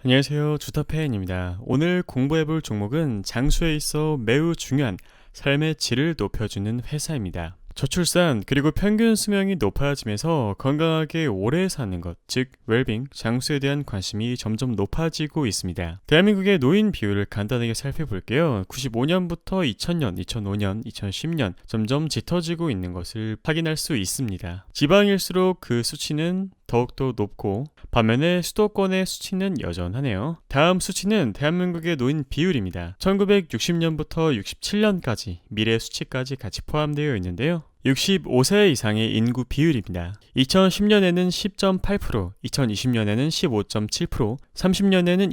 안녕하세요, 주타페인입니다. 오늘 공부해볼 종목은 장수에 있어 매우 중요한 삶의 질을 높여주는 회사입니다. 저출산 그리고 평균 수명이 높아지면서 건강하게 오래 사는 것, 즉 웰빙, 장수에 대한 관심이 점점 높아지고 있습니다. 대한민국의 노인 비율을 간단하게 살펴볼게요. 95년부터 2000년, 2005년, 2010년 점점 짙어지고 있는 것을 확인할 수 있습니다. 지방일수록 그 수치는 더욱더 높고 반면에 수도권의 수치는 여전하네요. 다음 수치는 대한민국의 노인 비율입니다. 1960년부터 67년까지 미래 수치까지 같이 포함되어 있는데요. 65세 이상의 인구 비율입니다. 2010년에는 10.8%, 2020년에는 15.7%, 30년에는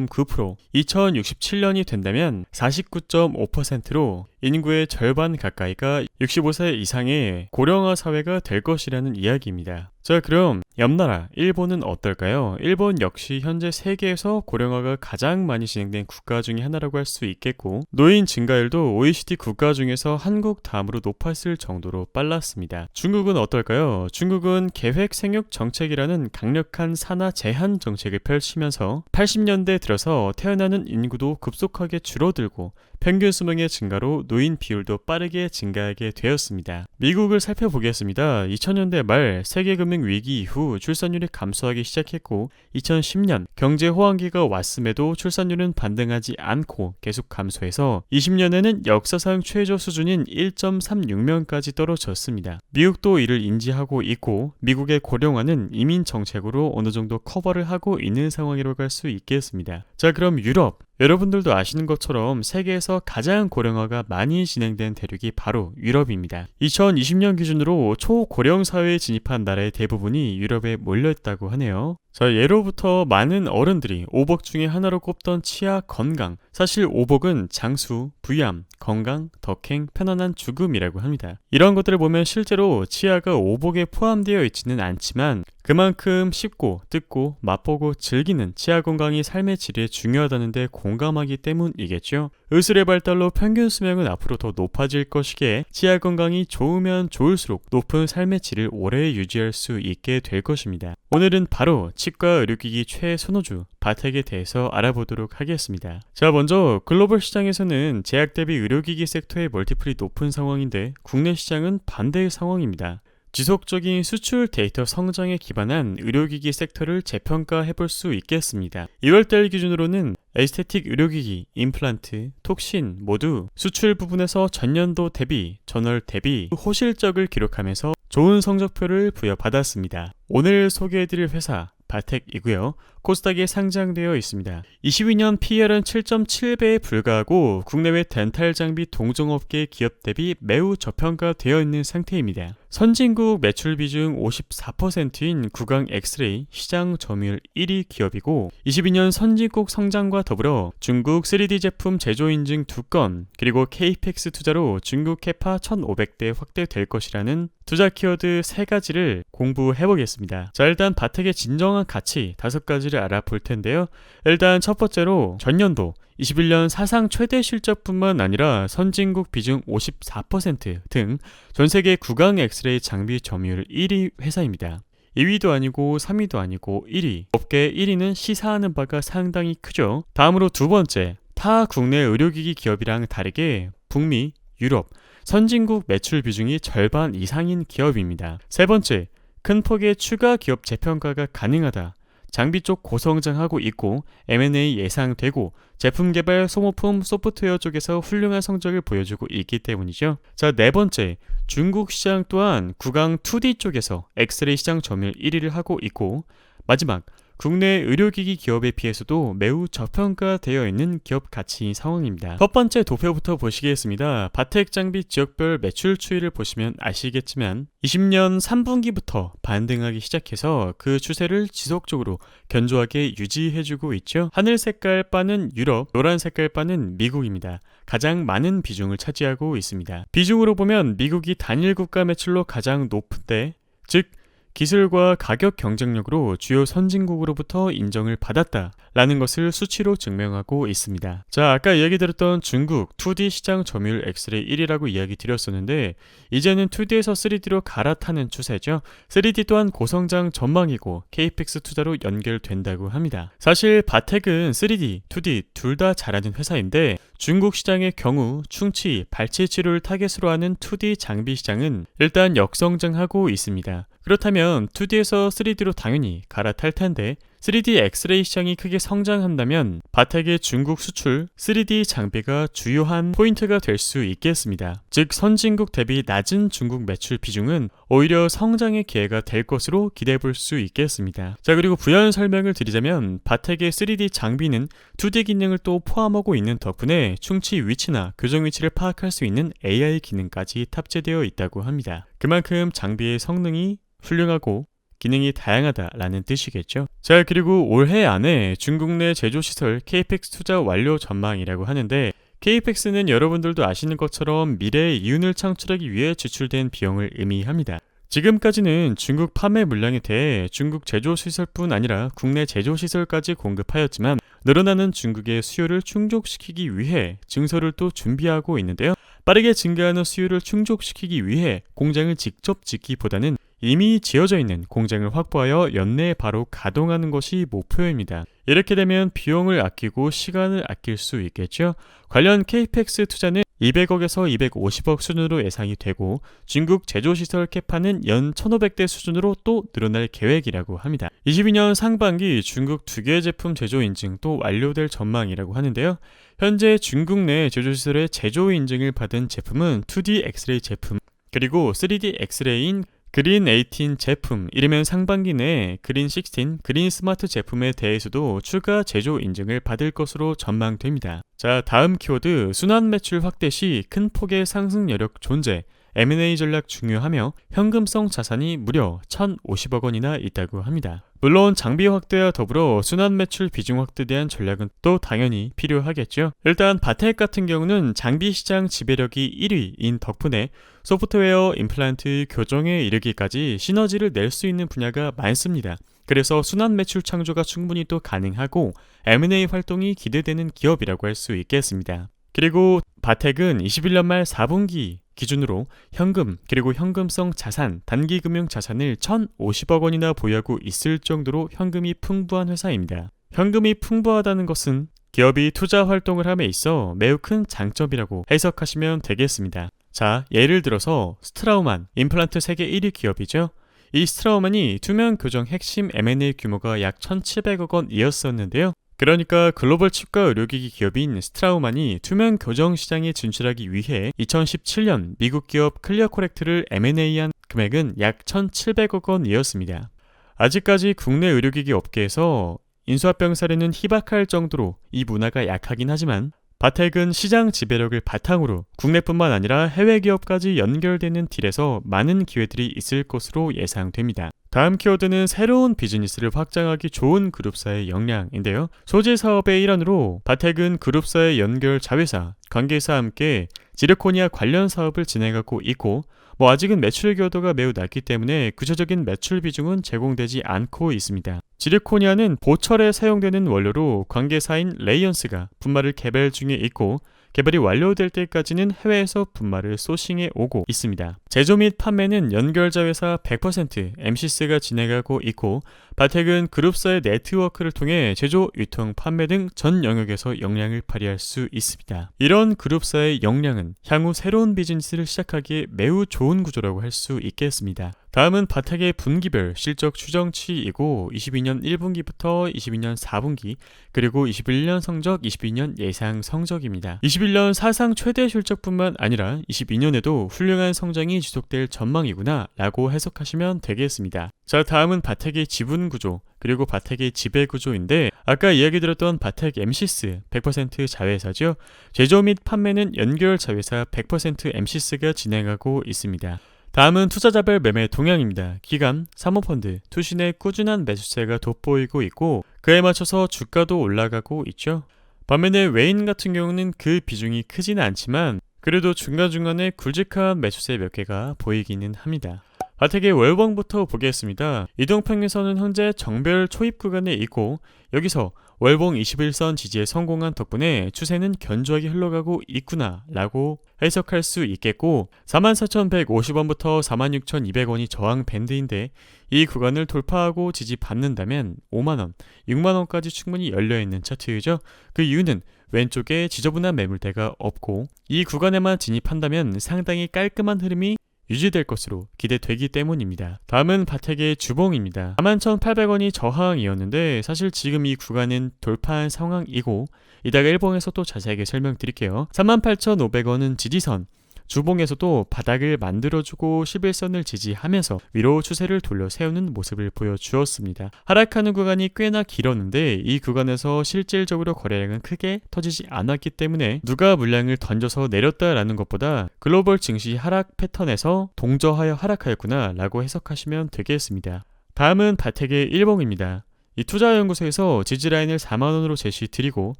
25.9%, 2067년이 된다면 49.5%로 인구의 절반 가까이가 65세 이상의 고령화 사회가 될 것이라는 이야기입니다. 자, 그럼 옆나라 일본은 어떨까요? 일본 역시 현재 세계에서 고령화가 가장 많이 진행된 국가 중에 하나라고 할 수 있겠고, 노인 증가율도 OECD 국가 중에서 한국 다음으로 높았을 정도로 빨랐습니다. 중국은 어떨까요? 중국은 계획 생육 정책이라는 강력한 산하 제한 정책을 펼치면서 80년대 들어서 태어나는 인구도 급속하게 줄어들고 평균 수명의 증가로 노인 비율도 빠르게 증가하게 되었습니다. 미국을 살펴보겠습니다. 2000년대 말 세계금융 위기 이후 출산율이 감소하기 시작했고 2010년 경제 호황기가 왔음에도 출산율은 반등하지 않고 계속 감소해서 20년에는 역사상 최저 수준인 1.36명까지 떨어졌습니다. 미국도 이를 인지하고 있고 미국의 고령화는 이민 정책으로 어느 정도 커버를 하고 있는 상황이라고 할 수 있겠습니다. 자, 그럼 유럽. 여러분들도 아시는 것처럼 세계에서 가장 고령화가 많이 진행된 대륙이 바로 유럽입니다. 2020년 기준으로 초고령 사회에 진입한 나라의 대부분이 유럽에 몰려있다고 하네요. 자, 예로부터 많은 어른들이 오복 중에 하나로 꼽던 치아 건강. 사실 오복은 장수, 부유함, 건강, 덕행, 편안한 죽음이라고 합니다. 이런 것들을 보면 실제로 치아가 오복에 포함되어 있지는 않지만 그만큼 씹고 뜯고 맛보고 즐기는 치아 건강이 삶의 질에 중요하다는 데 공감하기 때문이겠죠. 의술의 발달로 평균 수명은 앞으로 더 높아질 것이기에 치아 건강이 좋으면 좋을수록 높은 삶의 질을 오래 유지할 수 있게 될 것입니다. 오늘은 바로 치과 의료기기 최선호주 바텍에 대해서 알아보도록 하겠습니다. 자, 먼저 글로벌 시장에서는 제약 대비 의료기기 섹터의 멀티플이 높은 상황인데 국내 시장은 반대의 상황입니다. 지속적인 수출 데이터 성장에 기반한 의료기기 섹터를 재평가해볼 수 있겠습니다. 2월달 기준으로는 에스테틱 의료기기, 임플란트, 톡신 모두 수출 부분에서 전년도 대비, 전월 대비 호실적을 기록하면서 좋은 성적표를 부여받았습니다. 오늘 소개해드릴 회사 바텍이고요. 코스닥에 상장되어 있습니다. 22년 PER은 7.7배에 불과하고 국내외 덴탈 장비 동종업계 기업 대비 매우 저평가되어 있는 상태입니다. 선진국 매출 비중 54%인 구강 엑스레이 시장 점유율 1위 기업이고 22년 선진국 성장과 더불어 중국 3D 제품 제조 인증 2건 그리고 KPX 투자로 중국 캐파 1,500대 확대될 것이라는 투자 키워드 3가지를 공부해보겠습니다. 자, 일단 바텍의 진정한 가치 5가지를 알아볼 텐데요. 일단 첫 번째로 전년도 21년 사상 최대 실적뿐만 아니라 선진국 비중 54% 등 전세계 구강 엑스레이 장비 점유율 1위 회사입니다. 2위도 아니고 3위도 아니고 1위. 업계 1위는 시사하는 바가 상당히 크죠. 다음으로 두 번째, 타 국내 의료기기 기업이랑 다르게 북미, 유럽, 선진국 매출 비중이 절반 이상인 기업입니다. 세 번째, 큰 폭의 추가 기업 재평가가 가능하다. 장비 쪽 고성장하고 있고 M&A 예상되고 제품 개발, 소모품, 소프트웨어 쪽에서 훌륭한 성적을 보여주고 있기 때문이죠. 자, 네 번째, 중국 시장 또한 구강 2D 쪽에서 엑스레이 시장 점유율 1위를 하고 있고 마지막, 국내 의료기기 기업에 비해서도 매우 저평가되어 있는 기업 가치 상황입니다. 첫 번째 도표부터 보시겠습니다. 바텍 장비 지역별 매출 추이를 보시면 아시겠지만 20년 3분기부터 반등하기 시작해서 그 추세를 지속적으로 견조하게 유지해주고 있죠. 하늘 색깔 바는 유럽, 노란 색깔 바는 미국입니다. 가장 많은 비중을 차지하고 있습니다. 비중으로 보면 미국이 단일 국가 매출로 가장 높은데, 즉 기술과 가격 경쟁력으로 주요 선진국으로부터 인정을 받았다라는 것을 수치로 증명하고 있습니다. 자, 아까 이야기 드렸던 중국 2D 시장 점유율 엑스레이 1위라고 이야기 드렸었는데 이제는 2D에서 3D로 갈아타는 추세죠. 3D 또한 고성장 전망이고 KPX 투자로 연결된다고 합니다. 사실 바텍은 3D, 2D 둘 다 잘하는 회사인데 중국 시장의 경우 충치, 발치 치료를 타겟으로 하는 2D 장비 시장은 일단 역성장하고 있습니다. 그렇다면 2D에서 3D로 당연히 갈아탈 텐데 3D 엑스레이 시장이 크게 성장한다면 바텍의 중국 수출 3D 장비가 주요한 포인트가 될 수 있겠습니다. 즉 선진국 대비 낮은 중국 매출 비중은 오히려 성장의 기회가 될 것으로 기대해 볼 수 있겠습니다. 자, 그리고 부연 설명을 드리자면 바텍의 3D 장비는 2D 기능을 또 포함하고 있는 덕분에 충치 위치나 교정 위치를 파악할 수 있는 AI 기능까지 탑재되어 있다고 합니다. 그만큼 장비의 성능이 훌륭하고 기능이 다양하다라는 뜻이겠죠. 자, 그리고 올해 안에 중국 내 제조시설 KPX 투자 완료 전망이라고 하는데 KPX는 여러분들도 아시는 것처럼 미래의 이윤을 창출하기 위해 지출된 비용을 의미합니다. 지금까지는 중국 판매 물량에 대해 중국 제조시설뿐 아니라 국내 제조시설까지 공급하였지만 늘어나는 중국의 수요를 충족시키기 위해 증설을 또 준비하고 있는데요. 빠르게 증가하는 수요를 충족시키기 위해 공장을 직접 짓기보다는 이미 지어져 있는 공장을 확보하여 연내에 바로 가동하는 것이 목표입니다. 이렇게 되면 비용을 아끼고 시간을 아낄 수 있겠죠. 관련 KPX 투자는 200억에서 250억 수준으로 예상이 되고 중국 제조시설 캐파는 연 1500대 수준으로 또 늘어날 계획이라고 합니다. 22년 상반기 중국 2개 제품 제조 인증 또 완료될 전망이라고 하는데요. 현재 중국 내 제조시설의 제조 인증을 받은 제품은 2D 엑스레이 제품 그리고 3D 엑스레이인 그린 18 제품, 이르면 상반기 내에 그린 16, 그린 스마트 제품에 대해서도 추가 제조 인증을 받을 것으로 전망됩니다. 자, 다음 키워드 순환 매출 확대 시 큰 폭의 상승 여력 존재, M&A 전략 중요하며 현금성 자산이 무려 1,050억 원이나 있다고 합니다. 물론 장비 확대와 더불어 순환 매출 비중 확대에 대한 전략은 또 당연히 필요하겠죠. 일단 바텍 같은 경우는 장비 시장 지배력이 1위인 덕분에 소프트웨어, 임플란트, 교정에 이르기까지 시너지를 낼 수 있는 분야가 많습니다. 그래서 순환 매출 창조가 충분히 또 가능하고 M&A 활동이 기대되는 기업이라고 할 수 있겠습니다. 그리고 바텍은 21년 말 4분기 기준으로 현금 그리고 현금성 자산, 단기금융 자산을 1,050억 원이나 보유하고 있을 정도로 현금이 풍부한 회사입니다. 현금이 풍부하다는 것은 기업이 투자 활동을 함에 있어 매우 큰 장점이라고 해석하시면 되겠습니다. 자, 예를 들어서 스트라우만, 임플란트 세계 1위 기업이죠. 이 스트라우만이 투명 교정 핵심 M&A 규모가 약 1,700억 원이었었는데요. 그러니까 글로벌 치과 의료기기 기업인 스트라우만이 투명 교정 시장에 진출하기 위해 2017년 미국 기업 클리어코렉트를 M&A한 금액은 약 1,700억 원이었습니다. 아직까지 국내 의료기기 업계에서 인수합병 사례는 희박할 정도로 이 문화가 약하긴 하지만 바텍은 시장 지배력을 바탕으로 국내뿐만 아니라 해외 기업까지 연결되는 딜에서 많은 기회들이 있을 것으로 예상됩니다. 다음 키워드는 새로운 비즈니스를 확장하기 좋은 그룹사의 역량인데요. 소재 사업의 일환으로 바텍은 그룹사의 연결 자회사, 관계사와 함께 지르코니아 관련 사업을 진행하고 있고 아직은 매출 기여도가 매우 낮기 때문에 구체적인 매출 비중은 제공되지 않고 있습니다. 지르코니아는 보철에 사용되는 원료로 관계사인 레이언스가 분말을 개발 중에 있고 개발이 완료될 때까지는 해외에서 분말을 소싱해 오고 있습니다. 제조 및 판매는 연결자 회사 100% MCS가 진행하고 있고 바텍은 그룹사의 네트워크를 통해 제조, 유통, 판매 등 전 영역에서 역량을 발휘할 수 있습니다. 이런 그룹사의 역량은 향후 새로운 비즈니스를 시작하기에 매우 좋은 구조라고 할 수 있겠습니다. 다음은 바텍의 분기별 실적 추정치이고 22년 1분기부터 22년 4분기 그리고 21년 성적, 22년 예상 성적입니다. 21년 사상 최대 실적뿐만 아니라 22년에도 훌륭한 성장이 지속될 전망이구나 라고 해석하시면 되겠습니다. 자, 다음은 바텍의 지분 구조 그리고 바텍의 지배 구조인데 아까 이야기 드렸던 바텍 MCS 100% 자회사죠. 제조 및 판매는 연결 자회사 100% MCS가 진행하고 있습니다. 다음은 투자자별 매매 동향입니다. 기관, 사모펀드, 투신의 꾸준한 매수세가 돋보이고 있고 그에 맞춰서 주가도 올라가고 있죠. 반면에 외인 같은 경우는 그 비중이 크지는 않지만 그래도 중간중간에 굵직한 매수세 몇 개가 보이기는 합니다. 바텍의 월봉부터 보겠습니다. 이동평균선은 현재 정별 초입 구간에 있고 여기서 월봉 21선 지지에 성공한 덕분에 추세는 견조하게 흘러가고 있구나 라고 해석할 수 있겠고 44,150원부터 46,200원이 저항 밴드인데 이 구간을 돌파하고 지지 받는다면 5만원, 6만원까지 충분히 열려있는 차트이죠. 그 이유는 왼쪽에 지저분한 매물대가 없고 이 구간에만 진입한다면 상당히 깔끔한 흐름이 유지될 것으로 기대되기 때문입니다. 다음은 바텍의 주봉입니다. 41,800원이 저항이었는데 사실 지금 이 구간은 돌파한 상황이고 이따가 일봉에서 또 자세하게 설명드릴게요. 38,500원은 지지선, 주봉에서도 바닥을 만들어주고 11선을 지지하면서 위로 추세를 돌려 세우는 모습을 보여주었습니다. 하락하는 구간이 꽤나 길었는데 이 구간에서 실질적으로 거래량은 크게 터지지 않았기 때문에 누가 물량을 던져서 내렸다라는 것보다 글로벌 증시 하락 패턴에서 동저하여 하락하였구나 라고 해석하시면 되겠습니다. 다음은 바텍의 일봉입니다. 이 투자연구소에서 지지라인을 4만원으로 제시드리고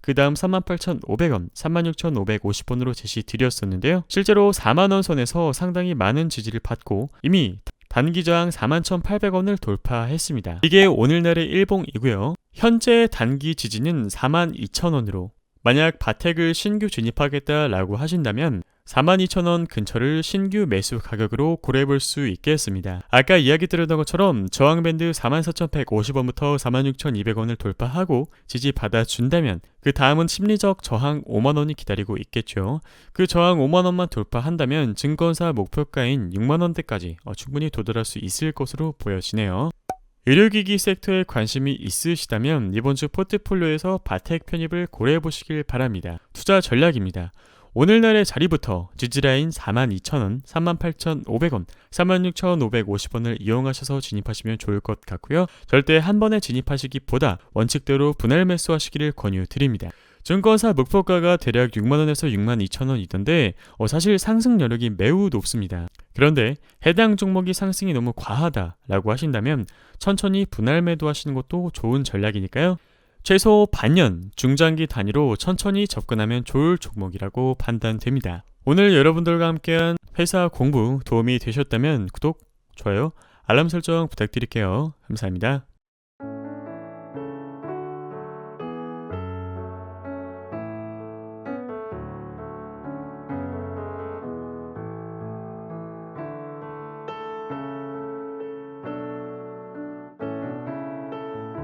그 다음 38,500원, 36,550원으로 제시드렸었는데요. 실제로 4만원 선에서 상당히 많은 지지를 받고 이미 단기 저항 41,800원을 돌파했습니다. 이게 오늘날의 일봉이고요. 현재 단기 지지는 42,000원으로 만약 바텍을 신규 진입하겠다라고 하신다면 42,000원 근처를 신규 매수 가격으로 고려해볼 수 있겠습니다. 아까 이야기 드렸던 것처럼 저항밴드 44,150원부터 46,200원을 돌파하고 지지 받아준다면 그 다음은 심리적 저항 5만원이 기다리고 있겠죠. 그 저항 5만원만 돌파한다면 증권사 목표가인 6만원대까지 충분히 도달할 수 있을 것으로 보여지네요. 의료기기 섹터에 관심이 있으시다면 이번 주 포트폴리오에서 바텍 편입을 고려해보시길 바랍니다. 투자 전략입니다. 오늘날의 자리부터 지지라인 42,000원, 38,500원, 36,550원을 이용하셔서 진입하시면 좋을 것 같고요. 절대 한 번에 진입하시기보다 원칙대로 분할 매수하시기를 권유드립니다. 증권사 목표가가 대략 6만원에서 62,000원이던데 사실 상승 여력이 매우 높습니다. 그런데 해당 종목이 상승이 너무 과하다라고 하신다면 천천히 분할 매도하시는 것도 좋은 전략이니까요. 최소 반년, 중장기 단위로 천천히 접근하면 좋을 종목이라고 판단됩니다. 오늘 여러분들과 함께한 회사 공부 도움이 되셨다면 구독, 좋아요, 알람 설정 부탁드릴게요. 감사합니다.